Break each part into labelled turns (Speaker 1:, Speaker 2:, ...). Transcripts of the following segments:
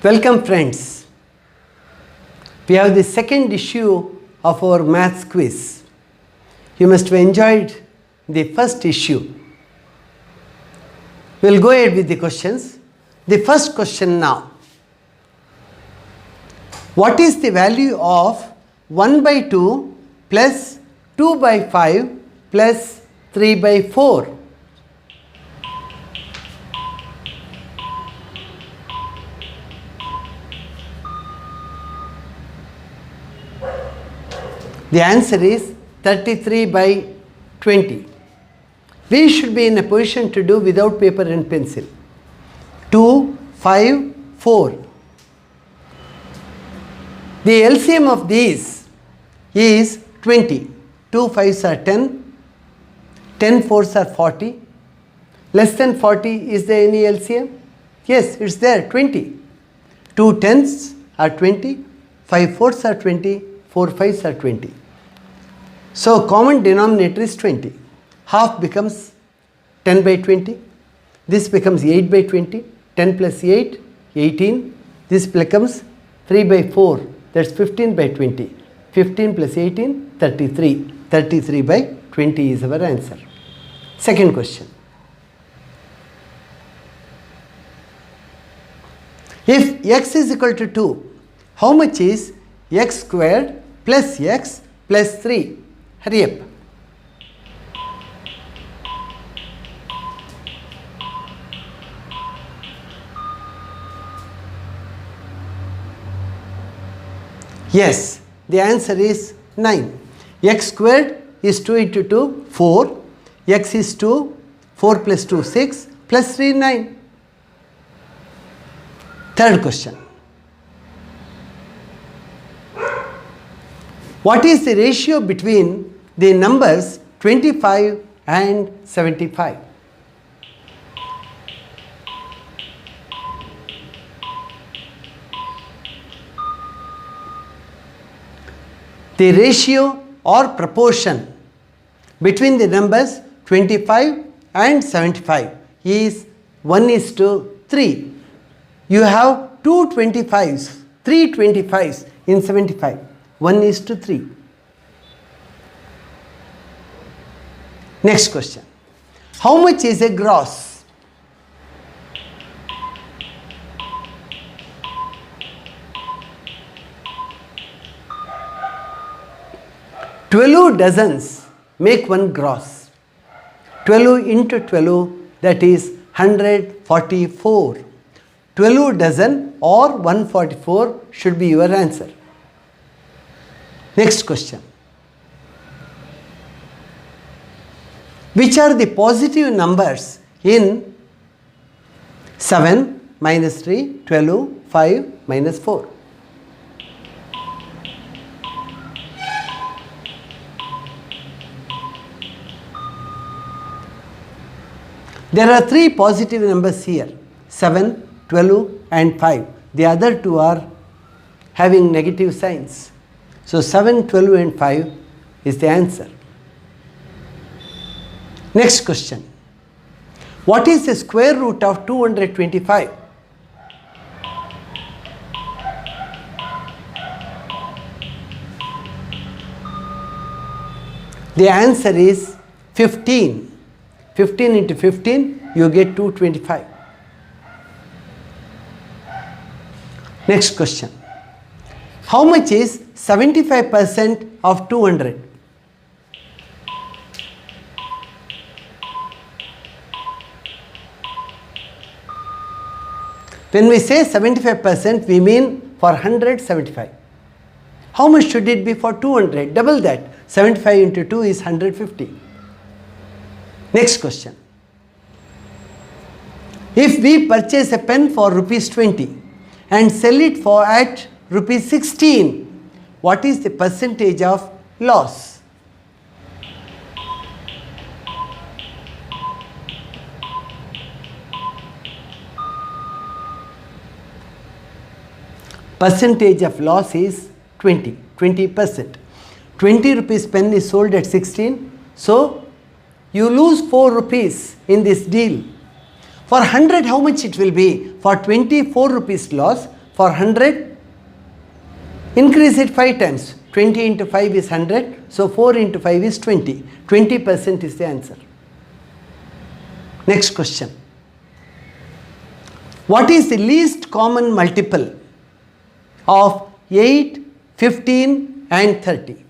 Speaker 1: Welcome friends. We have the second issue of our maths quiz. You must have enjoyed the first issue. We will go ahead with the questions. The first question now. What is the value of 1 by 2 plus 2 by 5 plus 3 by 4? The answer is 33 by 20. We should be in a position to do without paper and pencil. 2, 5, 4. The LCM of these is 20. 2 5s are 10. 10 4s are 40. Less than 40, is there any LCM? Yes, it's there, 20. 2 10s are 20. 5 4s are 20. 4 5s are 20. So common denominator is 20. Half becomes 10 by 20. This becomes 8 by 20. 10 plus 8, 18. This becomes 3 by 4. That's 15 by 20. 15 plus 18, 33. 33 by 20 is our answer. Second question. If x is equal to 2, how much is x squared plus x plus 3? Hurry up. Yes, the answer is 9. X squared is 2 into 2, 4. X is 2. 4 plus 2, 6. Plus 3, 9. Third question. What is the ratio between the numbers 25 and 75? The ratio or proportion between the numbers 25 and 75 is 1:3. You have 2 25s, 3 25s in 75. 1:3. Next question. How much is a gross? Twelve dozens make one gross. 12 into 12, that is 144. 12 dozen or 144 should be your answer. Next question. Which are the positive numbers in 7 minus 3, 12, 5 minus 4? There are 3 positive numbers here, 7, 12 and 5. The other 2 are having negative signs. So 7, 12 and 5 is the answer. Next question. What is the square root of 225? The answer is 15. 15 into 15, you get 225. Next question. How much is 75% of 200? When we say 75%, we mean for 100, 75. How much should it be for 200? Double that. 75 into 2 is 150. Next question. If we purchase a pen for rupees 20 and sell it for at rupees 16, what is the percentage of loss? Percentage of loss is 20%. 20 rupees pen is sold at 16, so you lose 4 rupees in this deal. For 100, how much it will be? For 24 rupees loss, for 100, increase it 5 times. 20 into 5 is 100, so 4 into 5 is 20. 20% is the answer. Next question. What is the least common multiple of 8, 15 and 30?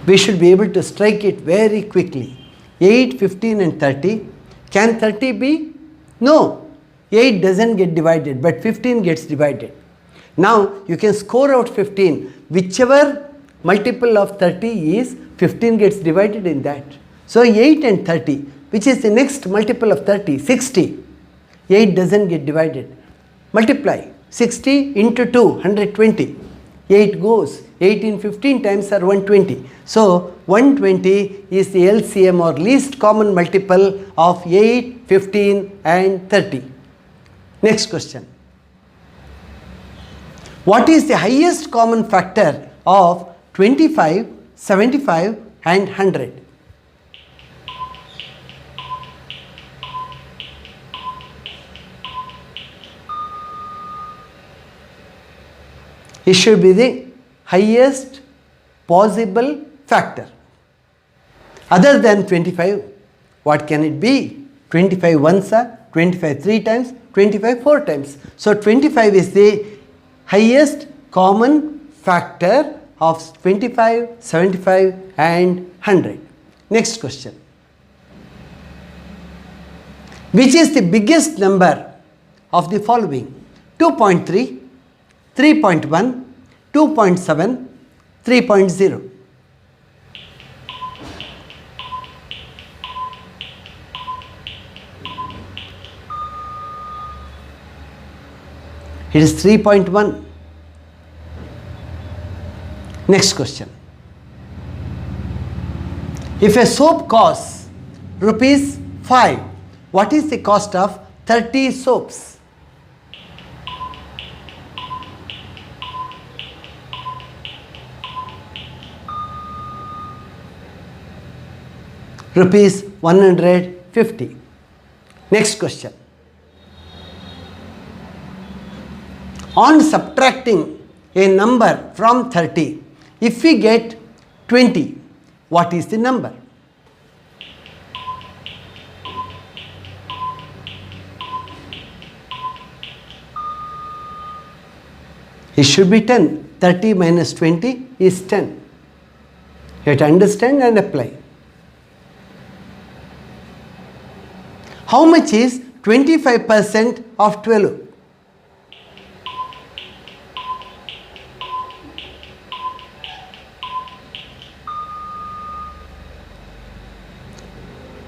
Speaker 1: We should be able to strike it very quickly. 8, 15 and 30. Can 30 be? No. 8 doesn't get divided, but 15 gets divided. Now you can score out 15. Whichever multiple of 30 is, 15 gets divided in that. So 8 and 30, which is the next multiple of 30? 60. 8 doesn't get divided. Multiply. 60 into 2, 120. 8 goes. 8 in 15 times are 120. So 120 is the LCM or least common multiple of 8, 15 and 30. Next question. What is the highest common factor of 25, 75 and 100? It should be the highest possible factor. Other than 25, what can it be? 25 once are, 25 3 times, 25 4 times. So 25 is the highest common factor of 25, 75 and 100. Next question. Which is the biggest number of the following? 2.3, 3.1, 2.7, 3.0. It is 3.1. Next question. If a soap costs rupees 5, what is the cost of 30 soaps? Rupees 150. Next question. On subtracting a number from 30, if we get 20, what is the number? It should be 10. 30 minus 20 is 10. You have to understand and apply. How much is 25% of 12?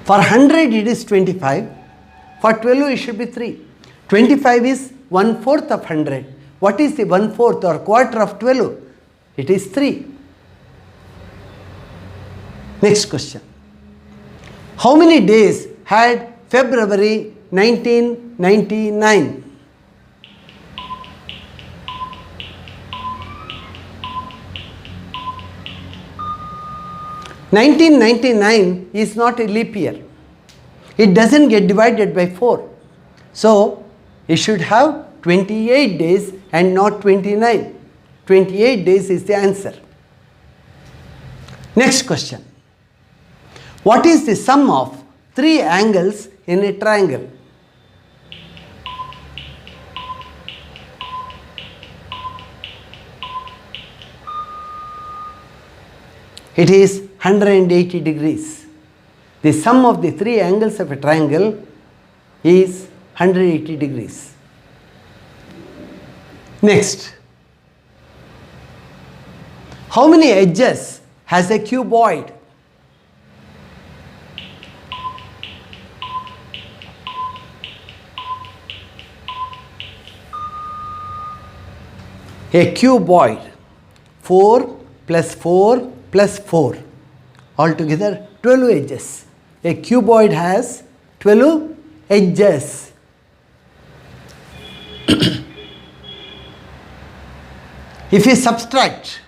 Speaker 1: For 100 it is 25. For 12 it should be 3. 25 is 1/4 of 100. What is the 1/4 or quarter of 12? It is 3. Next question. How many days had February 1999? (1999) is not a leap year. It doesn't get divided by 4. So it should have 28 days and not 29. 28 days is the answer. Next question. What is the sum of 3 angles in a triangle? It is 180 degrees. The sum of the 3 angles of a triangle is 180 degrees. Next. How many edges has a cuboid? A cuboid, 4 plus 4 plus 4, altogether 12 edges. A cuboid has 12 edges. If we subtract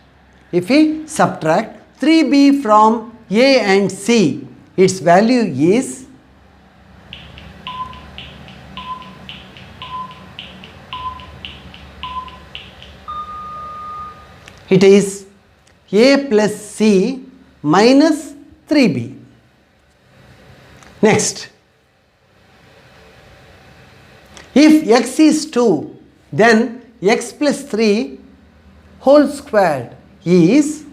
Speaker 1: 3b from A and C, its value is it is A plus C minus 3B. Next, if x is 2, then x plus 3 whole squared is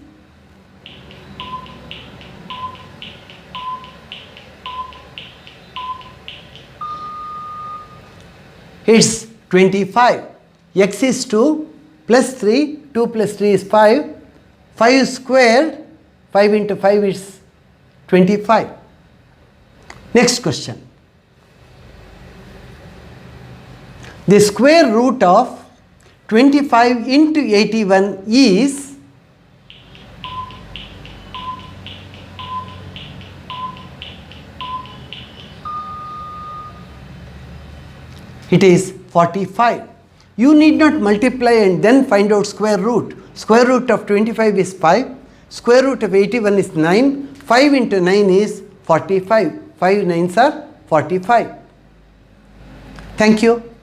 Speaker 1: it's 25. X is 2 plus 3, 2 plus 3 is 5. 5 squared, 5 into 5 is 25. Next question. The square root of 25 into 81 is it is 45. You need not multiply and then find out square root. Square root of 25 is 5. Square root of 81 is 9. 5 into 9 is 45. 5 9s are 45. Thank you.